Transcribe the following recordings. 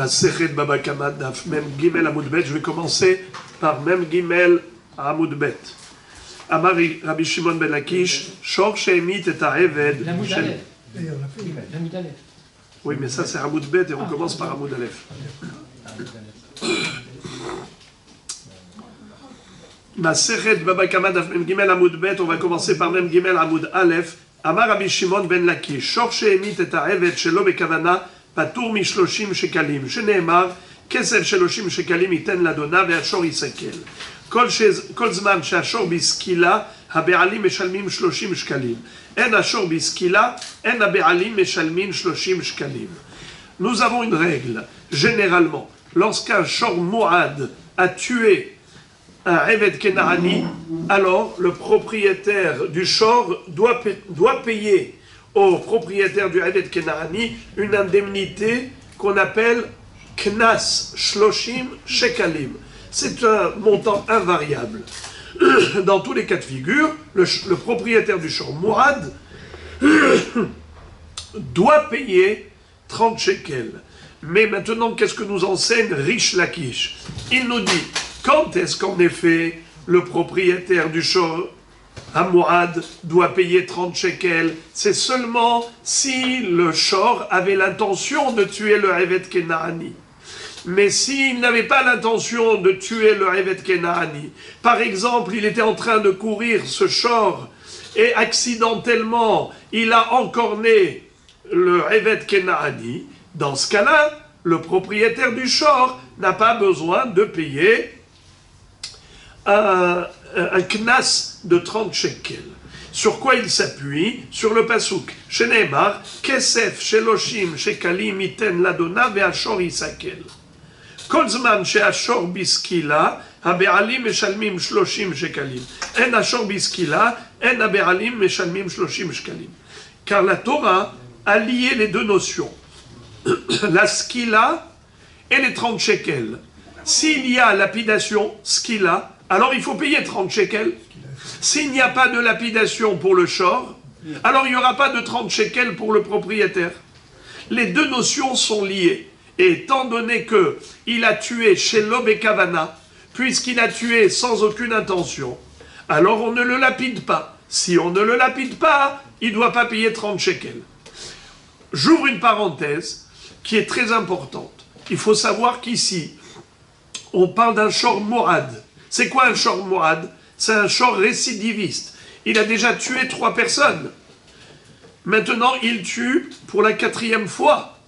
Masechet Baba Kama Daf Mem Gimel Amud Bet. Je vais commencer par Mem Gimel Amud Bet. Amar Rabbi Shimon ben Lakish, Shor Shemit et Ha'eved. L'Amud Aleph. L'Amud Aleph. Oui, mais ça c'est Amud Bet et on commence par Amud Aleph. Masechet Baba Kama Daf Mem Gimel Amud Bet. On va commencer par Mem Gimel Amud Aleph. Amar Rabbi Shimon ben Lakish, Shor Shemit et Ha'eved Shelo Bekavana. פטור מ30 שקלים, שנאמר, כסף 30 שקלים ייתן לאדוניו והשור יסכל. כל זמן שהשור בסקילה, הבעלים משלמים 30 שקלים. אין השור בסקילה, אין הבעלים משלמים 30 שקלים. Nous avons une règle, généralement, lorsqu'un shor mouad a tué un Eved Kenaani, alors le propriétaire du shor doit payer au propriétaire du Eved Kenaani une indemnité qu'on appelle Knas Shloshim Shekalim. C'est un montant invariable. Dans tous les cas de figure, le propriétaire du shor Mouad doit payer 30 shekels. Mais maintenant, qu'est-ce que nous enseigne Rish Lakish? Il nous dit, quand est-ce qu'en effet le propriétaire du shor Mouad doit payer 30 shekels? C'est seulement si le shor avait l'intention de tuer le Eved Kenaani. Mais s'il n'avait pas l'intention de tuer le Eved Kenaani, par exemple, il était en train de courir ce shor et accidentellement, il a encorné le Eved Kenaani, dans ce cas-là, le propriétaire du shor n'a pas besoin de payer un knas de 30 shekels. Sur quoi il s'appuie? Sur le pasouk. Sheneemar, kesef sheloshim shekalim iten ladona ve'ashor yisakel. Kol zman she'ashor biskila, habe'alim meshalmim 30 shekalim. En ashor biskila, en habe'alim meshalmim 30 shekalim. Car la Torah a lié les deux notions. La skila et les 30 shekels. S'il y a lapidation, skila, alors il faut payer 30 shekels. S'il n'y a pas de lapidation pour le shor, alors il n'y aura pas de 30 shekels pour le propriétaire. Les deux notions sont liées. Et étant donné qu'il a tué chez Bekavana, puisqu'il a tué sans aucune intention, alors on ne le lapide pas. Si on ne le lapide pas, il ne doit pas payer 30 shekels. J'ouvre une parenthèse qui est très importante. Il faut savoir qu'ici, on parle d'un shor mourad. C'est quoi un shor mourad? C'est un shor récidiviste. Il a déjà tué 3 personnes. Maintenant, il tue pour la 4e fois.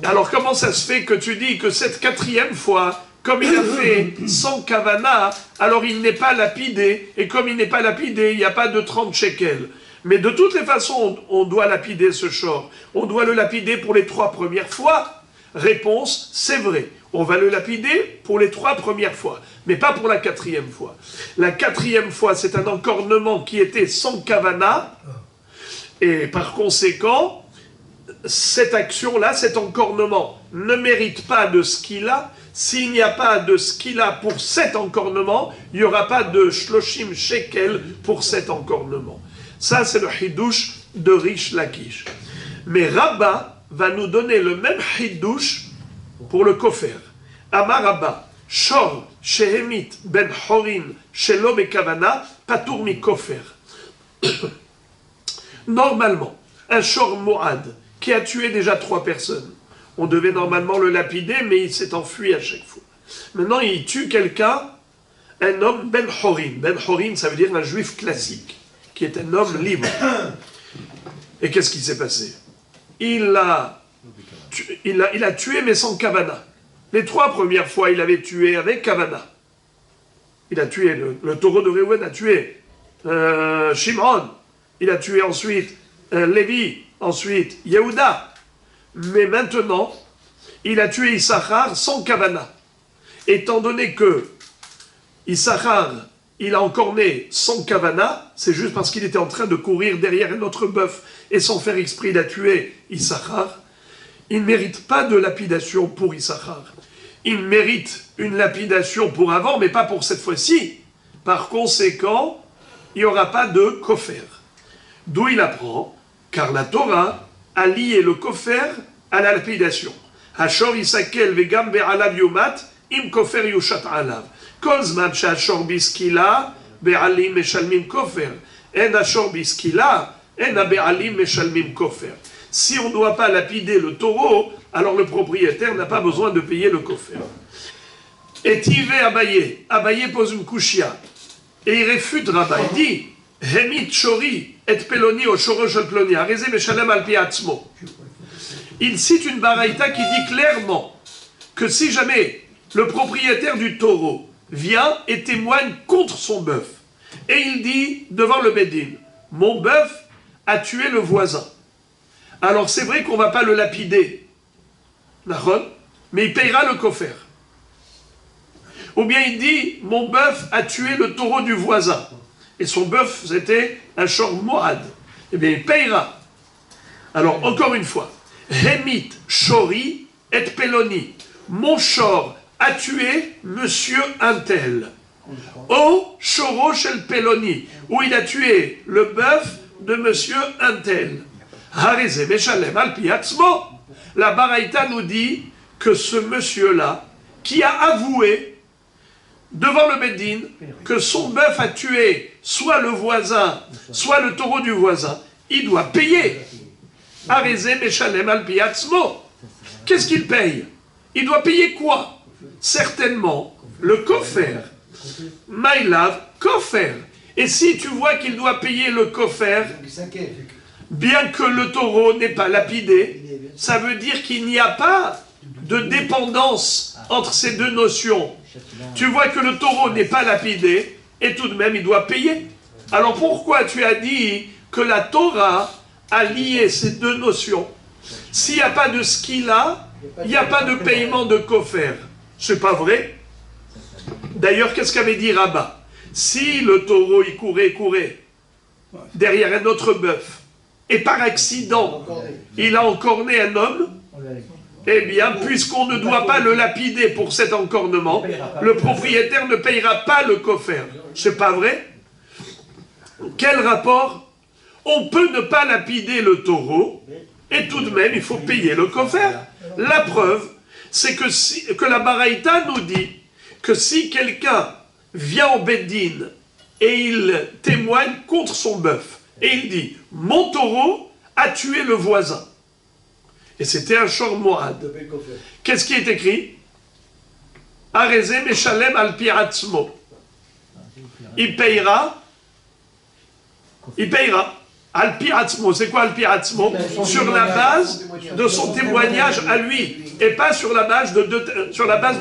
Alors, comment ça se fait que tu dis que cette 4e fois, comme il a fait sans kavana, alors il n'est pas lapidé. Et comme il n'est pas lapidé, il n'y a pas de 30 shekels. Mais de toutes les façons, on doit lapider ce shor. On doit le lapider pour les 3 premières fois. Réponse, c'est vrai. On va le lapider pour les 3 premières fois, mais pas pour la 4e fois. La 4e fois, c'est un encornement qui était sans kavana, et par conséquent, cette action-là, cet encornement, ne mérite pas de skila. S'il n'y a pas de skila pour cet encornement, il n'y aura pas de shloshim shekel pour cet encornement. Ça, c'est le hidouche de Rish Lakish. Mais Rabba va nous donner le même hidouche pour le kofer. Amar Rabba, shor shehemit ben horin shelo bekavana patour mi kofer. Normalement, un shor moad qui a tué déjà 3 personnes, on devait normalement le lapider, mais il s'est enfui à chaque fois. Maintenant, il tue quelqu'un, un homme ben horin. Ben horin, ça veut dire un juif classique, qui est un homme libre. Et qu'est-ce qui s'est passé? Il a tué, mais sans kavana. Les 3 premières fois, il avait tué avec kavana. Il a tué, le taureau de Reuven a tué Shimon. Il a tué ensuite Lévi, ensuite Yehuda. Mais maintenant, il a tué Issachar sans kavana. Étant donné que Issachar, il a encorné sans kavana, c'est juste parce qu'il était en train de courir derrière un autre bœuf et sans faire exprès, il a tué Issachar. Il ne mérite pas de lapidation pour Issachar. Il mérite une lapidation pour avant, mais pas pour cette fois-ci. Par conséquent, il n'y aura pas de kofer. D'où il apprend, car la Torah a lié le kofer à la lapidation. השור יסכל וגם בעליו יומת, אם כופר יושת עליו. כל זמן שהשור בסקילה, בעלים משלמים כופר. אין השור בסקילה, אין הבעלים משלמים כופר. Si on ne doit pas lapider le taureau, alors le propriétaire n'a pas besoin de payer le koffer. Et Tivé Abaye, Abaye pose une kushia. Et il réfute Rabba, il dit, Hemit Shori et Peloni au Shoro Shel Ploni, Arezé Meshalem al pi atzmo. Il cite une baraïta qui dit clairement que si jamais le propriétaire du taureau vient et témoigne contre son bœuf, et il dit devant le Bédine, mon bœuf a tué le voisin. Alors c'est vrai qu'on ne va pas le lapider, mais il payera le koffer. Ou bien il dit, mon bœuf a tué le taureau du voisin. Et son bœuf, c'était un shor moad. Eh bien, il payera. Alors, encore une fois, Hemit Shori et Peloni. Mon shor a tué monsieur Untel. Au Shoro Shel Peloni, où il a tué le bœuf de monsieur Untel. Hareze Meshalem al pi atzmo. La Baraïta nous dit que ce monsieur-là, qui a avoué devant le Bédine que son bœuf a tué soit le voisin, soit le taureau du voisin, il doit payer. Hareze Meshalem al pi atzmo. Qu'est-ce qu'il paye? Il doit payer quoi? Certainement le koffer. Maïlav, koffer. Et si tu vois qu'il doit payer le koffer, bien que le taureau n'est pas lapidé, ça veut dire qu'il n'y a pas de dépendance entre ces deux notions. Tu vois que le taureau n'est pas lapidé, et tout de même il doit payer. Alors pourquoi tu as dit que la Torah a lié ces deux notions? S'il n'y a pas de skila, il n'y a pas de paiement de koffer. C'est pas vrai. D'ailleurs, qu'est-ce qu'avait dit Rabba? Si le taureau il courait derrière un autre bœuf, et par accident, il a encorné un homme, eh bien, puisqu'on ne doit pas le lapider pour cet encornement, le propriétaire ne payera pas le koffer. C'est pas vrai? Quel rapport? On peut ne pas lapider le taureau, et tout de même, il faut payer le koffer. La preuve, c'est que la Baraïta nous dit que si quelqu'un vient au Bédine et il témoigne contre son bœuf, et il dit, mon taureau a tué le voisin. Et c'était un shor moad. Qu'est-ce qui est écrit? Arezé Meshalem al pi atzmo. Il payera. Al pi atzmo. C'est quoi al pi atzmo? Sur la base de son témoignage à lui. Et pas sur la base de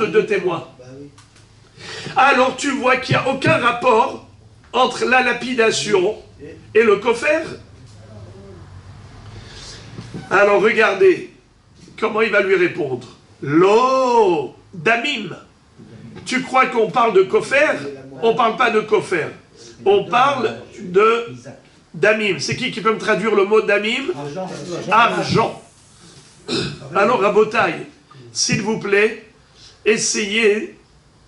deux témoins. Alors tu vois qu'il n'y a aucun rapport entre la lapidation et le koffer. Alors regardez comment il va lui répondre. Lo damim. Tu crois qu'on parle de koffer? On ne parle pas de koffer. On parle de damim. C'est qui peut me traduire le mot damim? Argent. Alors Rabotaï, s'il vous plaît, essayez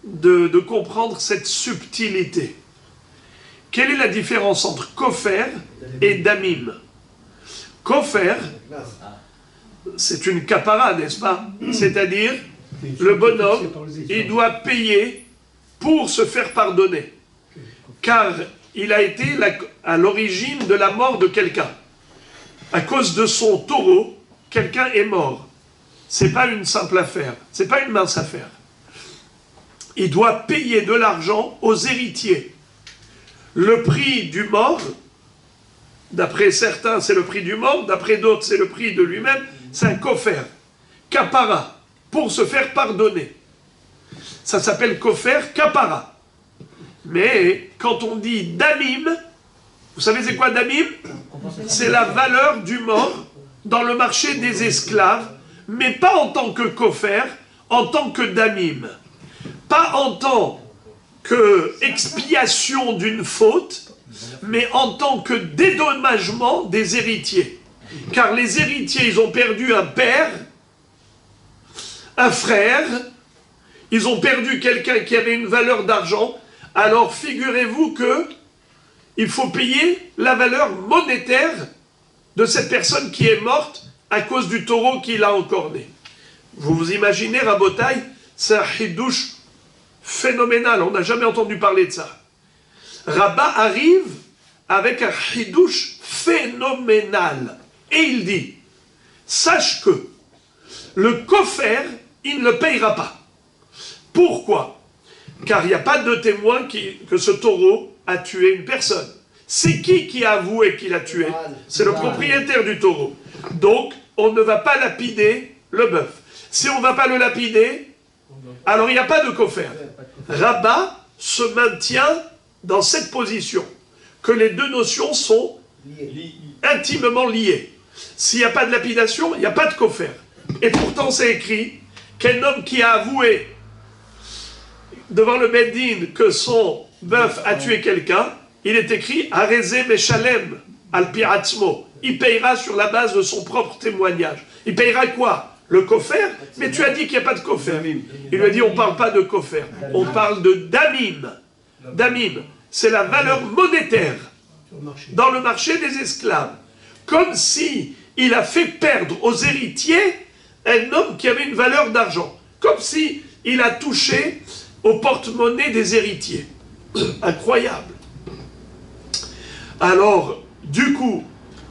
de comprendre cette subtilité. Quelle est la différence entre koffer et damim? Koffer, c'est une capara, n'est-ce pas? C'est-à-dire, le bonhomme, il doit payer pour se faire pardonner. Car il a été à l'origine de la mort de quelqu'un. À cause de son taureau, quelqu'un est mort. Ce n'est pas une simple affaire, ce n'est pas une mince affaire. Il doit payer de l'argent aux héritiers. Le prix du mort, d'après certains, c'est le prix du mort, d'après d'autres, c'est le prix de lui-même, c'est un koffer, kapara, pour se faire pardonner. Ça s'appelle koffer, kapara. Mais quand on dit damim, vous savez c'est quoi damim? C'est la valeur du mort dans le marché des esclaves, mais pas en tant que koffer, en tant que damim. Pas en tant que expiation d'une faute, mais en tant que dédommagement des héritiers. Car les héritiers, ils ont perdu un père, un frère, ils ont perdu quelqu'un qui avait une valeur d'argent, alors figurez-vous que il faut payer la valeur monétaire de cette personne qui est morte à cause du taureau qu'il a encorné. Vous vous imaginez, Rabotai, c'est un chidouche phénoménal, on n'a jamais entendu parler de ça. Rabat arrive avec un chidouche phénoménal. Et il dit, sache que le kofer, il ne le payera pas. Pourquoi? Car il n'y a pas de témoin que ce taureau a tué une personne. C'est qui a avoué qu'il a tué? C'est le propriétaire du taureau. Donc, on ne va pas lapider le bœuf. Si on ne va pas le lapider, alors il n'y a pas de kofer. Rabat se maintient dans cette position, que les deux notions sont intimement liées. S'il n'y a pas de lapidation, il n'y a pas de kofer. Et pourtant, c'est écrit qu'un homme qui a avoué devant le Beddin que son bœuf a tué quelqu'un, il est écrit « Arezé Meshalem al Piratzmo ». Il payera sur la base de son propre témoignage. Il payera quoi? Le kofer? Mais tu as dit qu'il n'y a pas de kofer. Il lui a dit, on ne parle pas de kofer, on parle de damim. Damim, c'est la valeur monétaire dans le marché des esclaves. Comme si il a fait perdre aux héritiers un homme qui avait une valeur d'argent. Comme si il a touché au porte-monnaie des héritiers. Incroyable. Alors, du coup,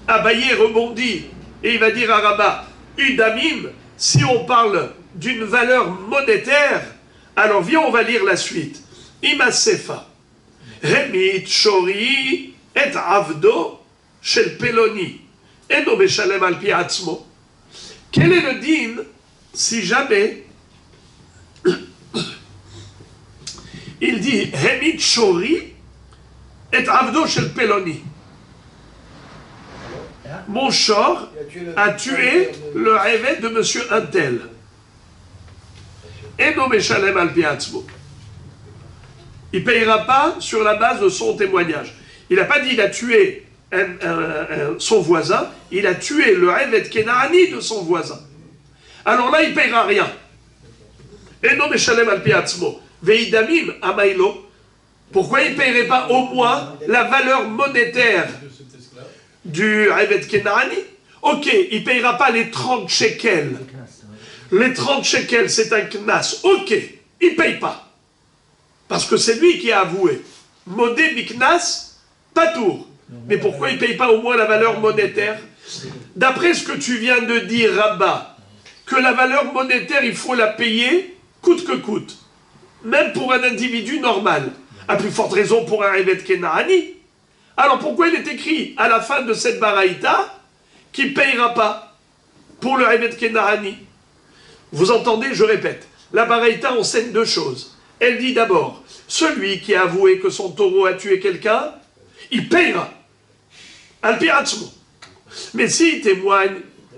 Abaye rebondit et il va dire à Rabat, Udamim, si on parle d'une valeur monétaire, alors viens, on va lire la suite. Imasefa, Remit Shori et Avdo shel Peloni, Eno Meshalem al pi atzmo. Quel est le din si jamais il dit Remit Shori et Avdo shel Peloni? Mon chor a tué le rêve de monsieur Untel. Et non Meshalem al pi atzmo. Il ne payera pas sur la base de son témoignage. Il n'a pas dit qu'il a tué son voisin, il a tué le rêve Kenani de son voisin. Alors là, il ne payera rien. Et non Meshalem al pi atzmo. Veidamim amailo. Pourquoi il ne payerait pas au moins la valeur monétaire du Rêve Kenani? Ok, il ne payera pas les 30 shekels. Les 30 shekels, c'est un knas. Ok, il ne paye pas. Parce que c'est lui qui a avoué. Modé biknas, patour. Mais pourquoi il ne paye pas au moins la valeur monétaire? D'après ce que tu viens de dire, Rabat, que la valeur monétaire, il faut la payer coûte que coûte. Même pour un individu normal. À plus forte raison pour un Rêve Kenani. Alors pourquoi il est écrit à la fin de cette baraïta qu'il ne payera pas pour le Rêve Kenani? Vous entendez, je répète, la baraïta enseigne deux choses. Elle dit d'abord, celui qui a avoué que son taureau a tué quelqu'un, il payera. Al pi atzmo. Mais s'il témoigne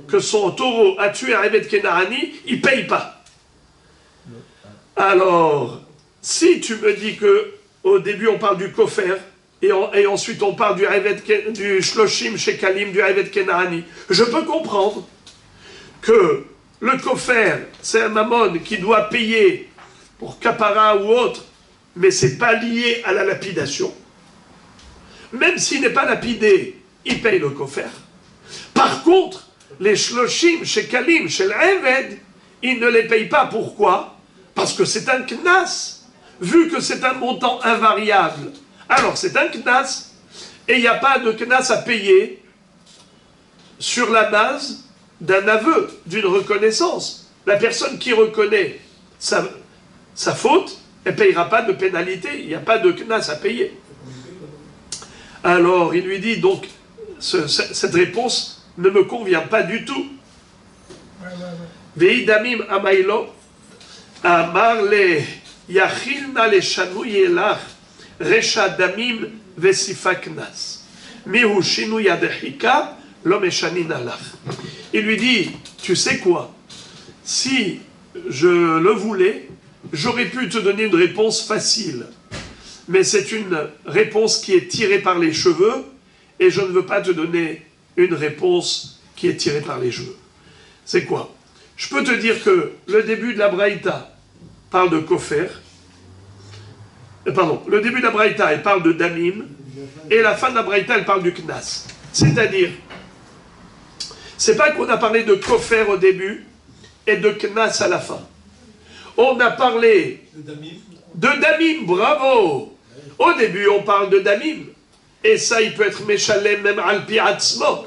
que son taureau a tué un Rêve Kenani, il ne paye pas. Alors, si tu me dis que au début on parle du kofer, et ensuite on parle du Shloshim Shekalim, du Rêve Kenani, je peux comprendre que le kofer, c'est un mammon qui doit payer pour kapara ou autre, mais ce n'est pas lié à la lapidation. Même s'il n'est pas lapidé, il paye le kofer. Par contre, les Shloshim Shekalim chez le Rêve, il ne les paye pas. Pourquoi? Parce que c'est un knas. Vu que c'est un montant invariable, alors c'est un knas, et il n'y a pas de knas à payer sur la base d'un aveu, d'une reconnaissance. La personne qui reconnaît sa faute, elle ne payera pas de pénalité, il n'y a pas de knas à payer. Alors il lui dit donc, cette réponse ne me convient pas du tout. Veidamim amailo, amar le yachilna le shanouy elach, Recha damim vesifaknas. Mihu shinu yadechika lo meshanin alach. Il lui dit, tu sais quoi? Si je le voulais, j'aurais pu te donner une réponse facile. Mais c'est une réponse qui est tirée par les cheveux, et je ne veux pas te donner une réponse qui est tirée par les cheveux. C'est quoi? Je peux te dire que le début de la Braïta parle de kofer. Pardon, le début de la Braïta, elle parle de damim, et la fin de la Braïta, elle parle du knas. C'est-à-dire, c'est pas qu'on a parlé de kofer au début, et de Knas à la fin. On a parlé de Damim, bravo. Au début, on parle de Damim. Et ça, il peut être Meshalem même Alpi Atzmo.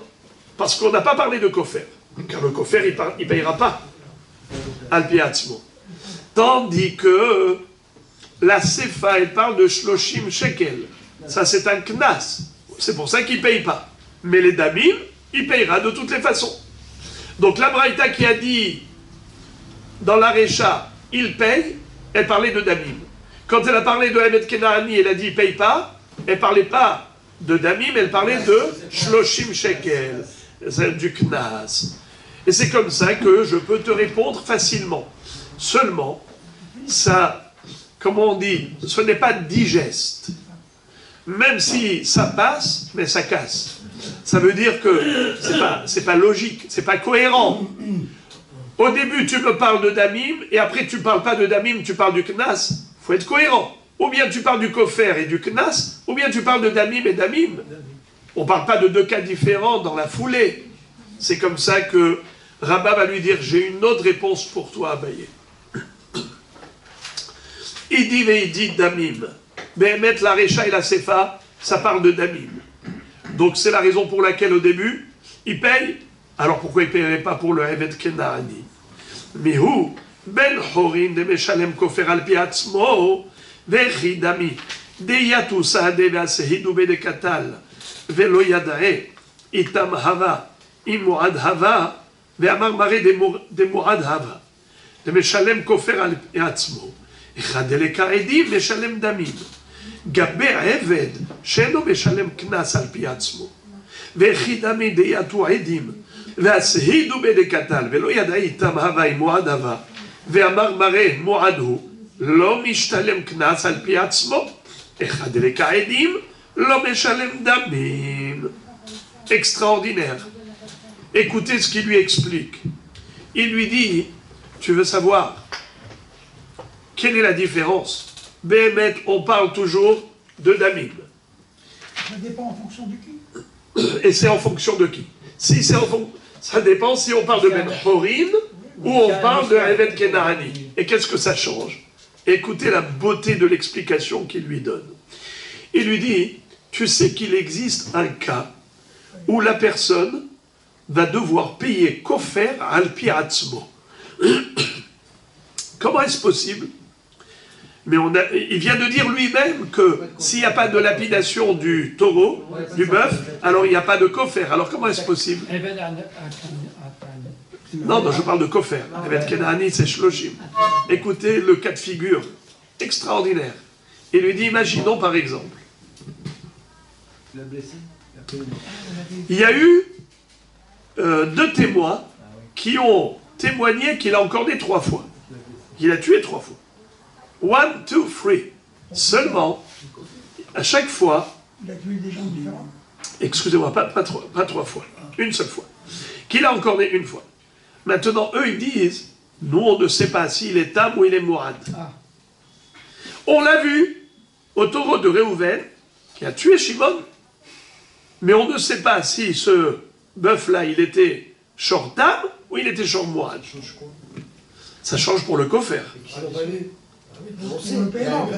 Parce qu'on n'a pas parlé de Kofer. Car le Kofer, il ne payera pas. Alpi Atzmo. Tandis que la Sefa, elle parle de Shloshim Shekel. Ça, c'est un Knas. C'est pour ça qu'il ne paye pas. Mais les Damim, il payera de toutes les façons. Donc la Braïta qui a dit, dans la Récha, il paye, elle parlait de Damim. Quand elle a parlé de Hemet Kenaani, elle a dit il ne paye pas, elle ne parlait pas de Damim, elle parlait de Shloshim Shekel, du Knas. Et c'est comme ça que je peux te répondre facilement. Seulement, ça, comment on dit, ce n'est pas digeste. Même si ça passe, mais ça casse. Ça veut dire que c'est pas logique, c'est pas cohérent. Au début, tu me parles de Damim, et après, tu ne parles pas de Damim, tu parles du Knas. Il faut être cohérent. Ou bien tu parles du Kofer et du Knas, ou bien tu parles de Damim et Damim. On ne parle pas de deux cas différents dans la foulée. C'est comme ça que Rabba va lui dire, j'ai une autre réponse pour toi, Abaye. Il dit Damim. Behemet, la Récha et la Sefa, ça parle de Damim. Donc c'est la raison pour laquelle au début, il paye. Alors pourquoi il ne payerait pas pour le Evet Kenaani? Mihu, ben Horin de Meshalem Kofer al Piatzmo, Vechi Dami, Deyatu Saade Veasehidu Bedekatal, Velo Yadae, Itam Hava, Imuad Hava, Veamar Mare de Muad Hava, de Meshalem Kofer al Piatzmo, Echadele Kaedim, Meshalem Damim, Gabe Evet, Sheno Meshalem Knas al Piatzmo, Vechi Dami Deyatu Edim, והסהידו בדקתל, ולא ידע איתם הווה עם מועד הווה, ואמר מראה מועדו, לא משתלם קנס על פי עצמו, אחד לכעדים, לא משלם דמים. Extraordinaire. Écoutez ce qu'il lui explique. Il lui dit, tu veux savoir, quelle est la différence? Béhémet, on parle toujours de damim. Ça dépend en fonction de qui. Et c'est en fonction de qui? Si c'est en fonction... Ça dépend si on parle de Ben Horin ou on parle de Evet Kenaani. Et qu'est-ce que ça change? Écoutez la beauté de l'explication qu'il lui donne. Il lui dit, tu sais qu'il existe un cas où la personne va devoir payer Kofer al Piatzmo. Comment est-ce possible? Mais il vient de dire lui-même que s'il n'y a pas de lapidation du taureau, du bœuf, alors il n'y a pas de kofer. Alors comment est-ce possible? Non, je parle de kofer. Evet Kenaani, c'est shloshim. Écoutez le cas de figure extraordinaire. Il lui dit, imaginons par exemple, il y a eu 2 témoins qui ont témoigné qu'il a encore né 3 fois. Il a tué 3 fois. 1, 2, 3. Seulement, à chaque fois, Il a tué des gens différents. excusez-moi, pas 3 fois, une seule fois, qu'il a encore né 1 fois. Maintenant, eux, ils disent, nous, on ne sait pas s'il est Tam ou il est Mourad. On l'a vu au taureau de Réhouven, qui a tué Shimon, mais on ne sait pas si ce bœuf-là, il était Shor Tam ou il était Shor Mourad. Ça change pour le kofer. Pour le paiement,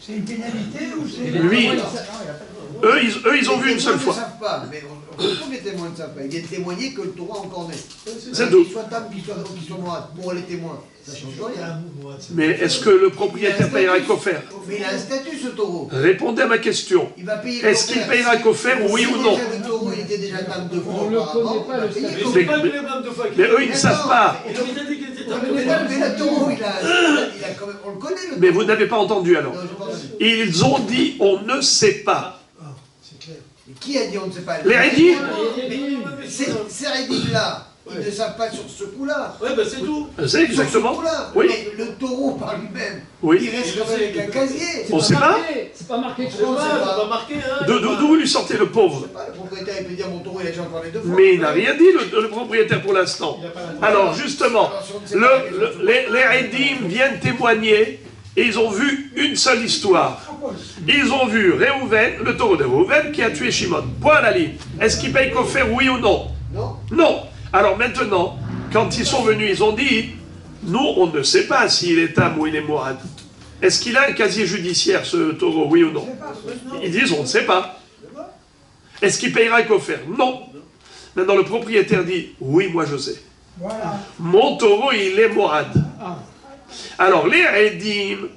c'est une pénalité ou c'est... Lui, eux, ils ont vu une seule fois. Ils ne savent pas, mais pourquoi les témoins ne savent pas? Il vient témoigner que le taureau a encore né. C'est tout. Qu'il soit Tam, qu'il soit Mourad. Pour les témoins, ça ne change rien. Mais est-ce que le propriétaire payera kofer? Mais il a un statut, ce taureau. Répondez à ma question. Il va payer Est-ce qu'il payera kofer, oui ou non? Le taureau, il était déjà Tam 2 fois. On ne connaît pas le statut. Mais eux, ils ne savent pas. Mais le taureau, il a quand même... On le connaît, le taureau. Mais vous n'avez pas entendu alors. Non, j'ai pas entendu. Ils ont dit on ne sait pas. Mais qui a dit on ne sait pas? Les Rédim. Ces Rédim-là, ils ne savent pas sur ce coup-là. Ouais, bah c'est tout. C'est exactement. Sur ce coup-là. Oui. Mais le taureau par lui-même, Oui. il reste quand même avec un casier. On ne sait pas. C'est pas marqué C'est dommage, sait on pas. va marquer, hein. D'où vous lui sortez le pauvre? Le propriétaire, il peut dire mon taureau, il a déjà encore les 2 fois. Mais il n'a rien dit, le propriétaire, pour l'instant. Alors, justement, les Rédim viennent témoigner et ils ont vu une seule histoire. Ils ont vu Réhouven, le taureau de Réhouven, qui a tué Shimon. Point à la ligne. Est-ce qu'il paye kofer, oui ou non? Non. Non. Alors maintenant, quand ils sont venus, ils ont dit, nous, on ne sait pas s'il est Tam ou il est Mourad. Est-ce qu'il a un casier judiciaire, ce taureau, oui ou non? Ils disent, on ne sait pas. Est-ce qu'il payera un coffre? Non. Maintenant, le propriétaire dit, oui, moi je sais. Voilà. Mon taureau, il est Mourad. Alors, les Edim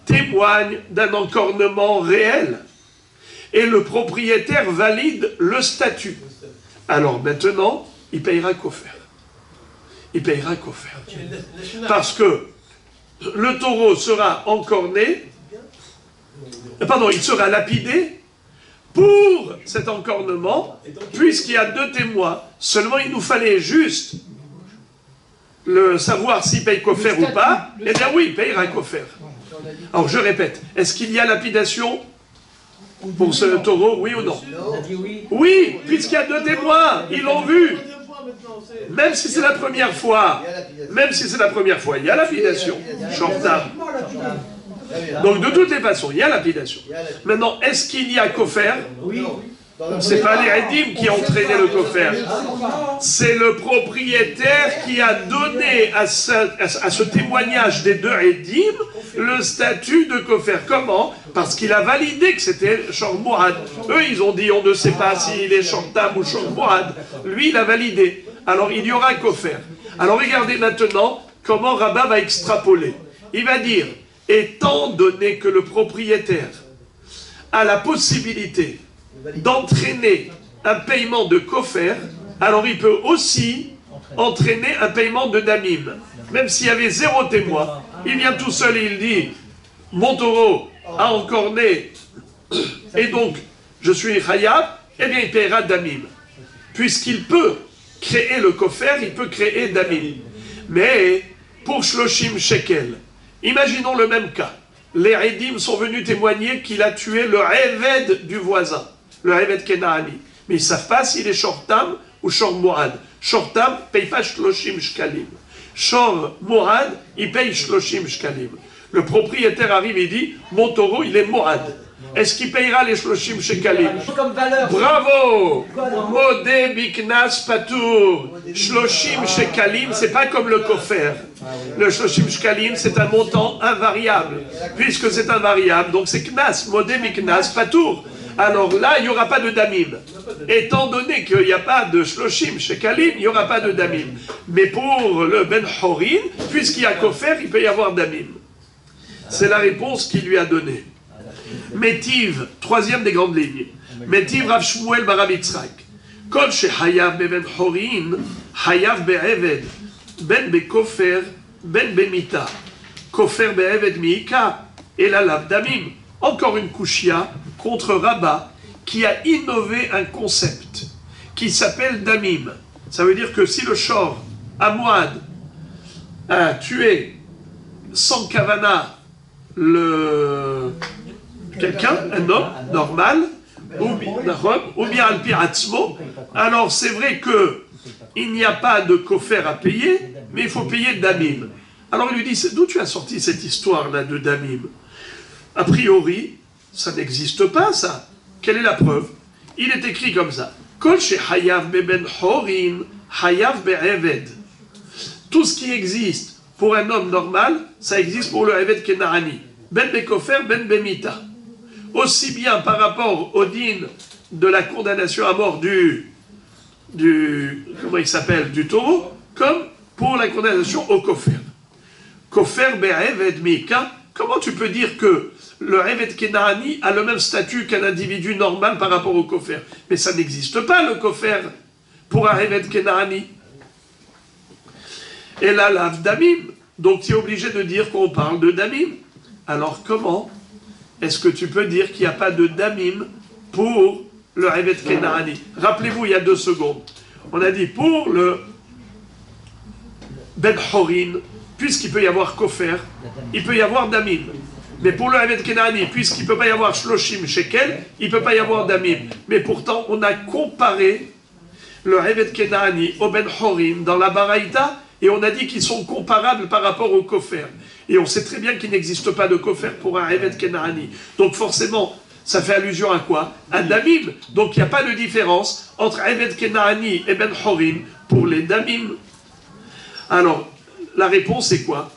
témoignent d'un encornement réel. Et le propriétaire valide le statut. Alors maintenant, il payera coffre. Il payera coffre. Parce que le taureau sera encorné, pardon, il sera lapidé pour cet encornement, puisqu'il y a 2 témoins. Seulement, il nous fallait juste le savoir s'il paye coffre ou pas. Eh bien oui, il payera coffre. Alors je répète, est-ce qu'il y a lapidation pour ce taureau, oui ou non? Oui, puisqu'il y a 2 témoins, ils l'ont vu. Même si c'est la première fois, il y a lapidation. Shorta. Donc de toutes les façons, il y a lapidation. Maintenant, est-ce qu'il y a coffre? Oui. C'est pas les Edim qui ont entraîné le coffre. C'est le propriétaire qui a donné à ce témoignage des 2 Edim le statut de coffre. Comment? Parce qu'il a validé que c'était Shor Mourad. Eux, ils ont dit, on ne sait pas s'il est Shor Tam ou Shor Mourad. Lui, il a validé. Alors, il y aura un coffre. Alors, regardez maintenant comment Rabat va extrapoler. Il va dire, étant donné que le propriétaire a la possibilité d'entraîner un paiement de coffre, alors il peut aussi entraîner un paiement de damim. Même s'il y avait 0 témoin, il vient tout seul et il dit, mon taureau a encorné, et donc je suis Khayab, eh bien il paiera damim. Puisqu'il peut créer le coffre, il peut créer damim. Mais pour Shloshim Shekel, imaginons le même cas. Les Edim sont venus témoigner qu'il a tué le Eved du voisin, le Eved Kenaani. Mais ils ne savent pas s'il est Shortam ou Shor Mourad. Shortam ne paye pas Shloshim Shkalim. Shor Mourad, il paye Shloshim Shkalim. Le propriétaire arrive et dit, mon taureau, il est Mourad. Est-ce qu'il payera les Shloshim Shekalim? Bravo! Modé Biknas Patour. Shloshim Shekalim, c'est pas comme le kofer. Le Shloshim Shekalim, c'est un montant invariable. Puisque c'est invariable, donc c'est Knas, Modé Biknas Patour. Alors là, il n'y aura pas de damim. Étant donné qu'il n'y a pas de Shloshim Shekalim, il n'y aura pas de damim. Mais pour le Ben Horin, puisqu'il y a kofer, il peut y avoir damim. C'est la réponse qu'il lui a donnée. Métiv, 3e des grandes lignes. Métiv Rav Shmuel Barav Yitzhak. Kol shehayav beben horin, hayav be'eved, ben bekofer, ben bemita. Kofer be'eved mi'ika, et la lav damim. Encore une kushia contre Rabat, qui a innové un concept qui s'appelle damim. Ça veut dire que si le shor, Amouad, a tué sans kavana quelqu'un, un homme normal, ou bien al piratzmo, alors c'est vrai que il n'y a pas de kofer à payer, mais il faut payer damim. Alors il lui dit, d'où tu as sorti cette histoire-là de damim? A priori, ça n'existe pas, ça. Quelle est la preuve? Il est écrit comme ça. Kol shehayav beben horin, hayav be'eved. Tout ce qui existe pour un homme normal, ça existe pour le Eved Kenaani. Ben bekofer, ben bemita. Aussi bien par rapport au din de la condamnation à mort comment il s'appelle, du taureau, comme pour la condamnation au kofer. Kofer be'eved mika. Comment tu peux dire que le Eved Kenaani a le même statut qu'un individu normal par rapport au kofer? Mais ça n'existe pas, le kofer, pour un Eved Kenaani. Et là, lav damim. Donc tu es obligé de dire qu'on parle de damim. Alors comment est-ce que tu peux dire qu'il n'y a pas de damim pour le Eved Kenaani? Rappelez-vous, il y a 2 secondes. On a dit pour le Ben Horin, puisqu'il peut y avoir kofer, il peut y avoir damim. Mais pour le Eved Kenaani, puisqu'il ne peut pas y avoir Shloshim Shekel, il ne peut pas y avoir damim. Mais pourtant, on a comparé le Eved Kenaani au Ben Horin dans la Baraïta, et on a dit qu'ils sont comparables par rapport au kofer. Et on sait très bien qu'il n'existe pas de kofer pour un Eved Kenaani. Donc forcément, ça fait allusion à quoi? À damim. Donc il n'y a pas de différence entre Eved Kenaani et Ben Horin pour les damim. Alors, la réponse c'est quoi?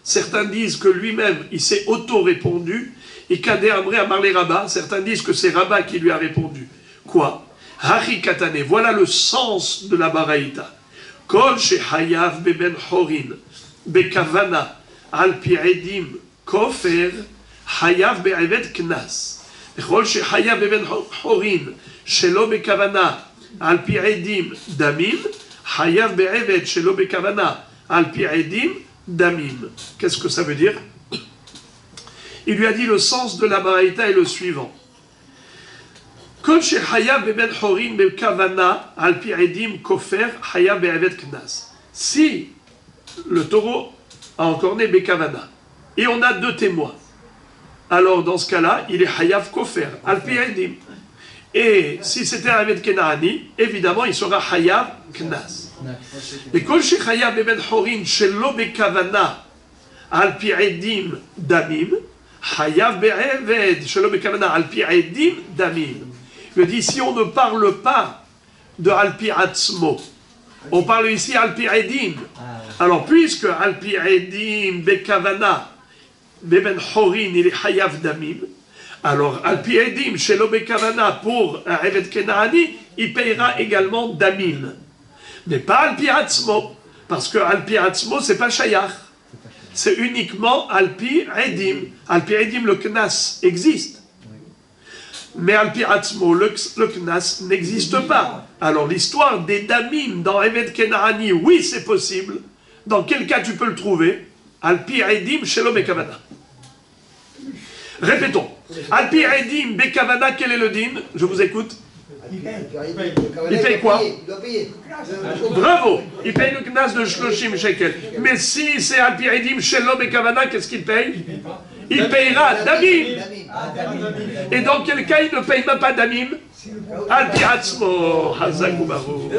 Certains disent que lui-même, il s'est auto-répondu. Certains disent que c'est Rabat qui lui a répondu. Quoi? Katane, voilà le sens de la baraïta. Kol shehayav beben horin bekavana al pi edim kofer hayav be'eved knas. Kol shehayav beben horin shelo bekavana al pi edim damim hayav be'eved shelo bekavana al pi edim damim. Qu'est-ce que ça veut dire? Il lui a dit le sens de la baraïta est le suivant. Si le taureau a encore né Bekavana et on a 2 témoins, alors dans ce cas-là, il est Hayav Kofer, Alpi Edim. Et si c'était un Eved Kenaani, évidemment, il sera Hayav Knas. Mais Kol Shechayav Beben Horin Shelo Bekavana Alpi Edim Damim, Hayav Be'eved Shelo Bekavana Alpi Edim Damim. Je dis, si on ne parle pas de Alpi Atzmo, on parle ici Alpi Edim. Alors, puisque Alpi Edim Bekavana Beben Horin il est Hayav Damim, alors Alpi Edim Shelo Bekavana pour un Eved Kenaani, il payera également Damim. Mais pas Alpi Atzmo, parce que Alpi Atzmo c'est pas Shayach, c'est uniquement Alpi Edim. Alpi Edim, le Knas existe. Mais Alpi Atzmo, le Knas n'existe pas. Alors l'histoire des Damim dans Eved Kenaani, oui c'est possible. Dans quel cas tu peux le trouver? Alpi Edim Shelo Bekavana. Répétons. Alpi Edim Bekavana, quel est le din? Je vous écoute. Il paye quoi? Il doit payer. Bravo. Il paye le Knas de Shloshim Shekel. Mais si c'est Alpi Edim Shelo Bekavana, qu'est-ce qu'il paye? Il payera Damim. Et dans quel cas il ne paye même pas Damim? Alpi Atzmo. Hazak Ubaru.